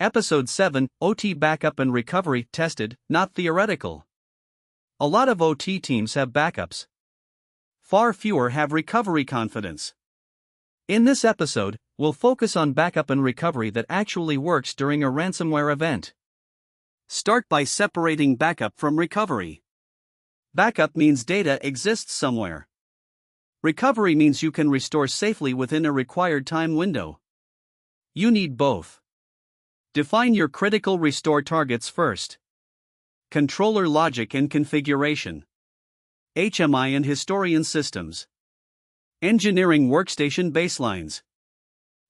Episode 7, OT Backup and Recovery Tested, Not Theoretical. A lot of OT teams have backups. Far fewer have recovery confidence. In this episode, we'll focus on backup and recovery that actually works during a ransomware event. Start by separating backup from recovery. Backup means data exists somewhere. Recovery means you can restore safely within a required time window. You need both. Define your critical restore targets first. Controller logic and configuration. HMI and historian systems. Engineering workstation baselines.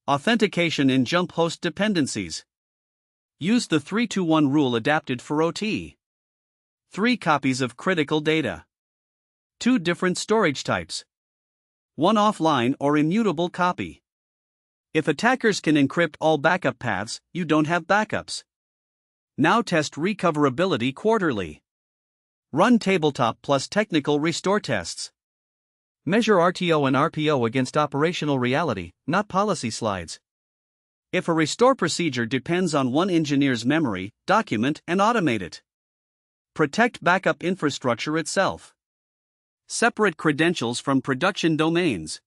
Authentication and jump host dependencies. Use the 3-2-1 rule adapted for OT. 3 copies of critical data. 2 different storage types. 1 offline or immutable copy. If attackers can encrypt all backup paths, you don't have backups. Now test recoverability quarterly. Run tabletop plus technical restore tests. Measure RTO and RPO against operational reality, not policy slides. If a restore procedure depends on one engineer's memory, document and automate it. Protect backup infrastructure itself. Separate credentials from production domains.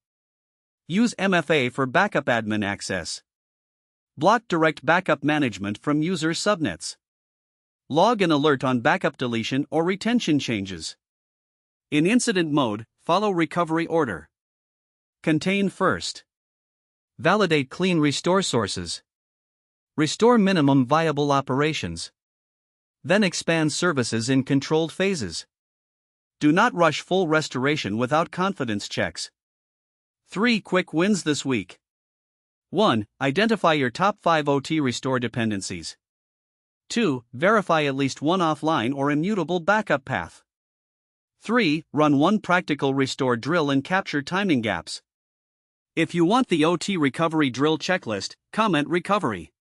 Use MFA for backup admin access. Block direct backup management from user subnets. Log an alert on backup deletion or retention changes. In incident mode, follow recovery order. Contain first. Validate clean restore sources. Restore minimum viable operations. Then expand services in controlled phases. Do not rush full restoration without confidence checks. 3 quick wins this week. 1. Identify your top 5 OT restore dependencies. 2. Verify at least one offline or immutable backup path. 3. Run one practical restore drill and capture timing gaps. If you want the OT recovery drill checklist, comment recovery.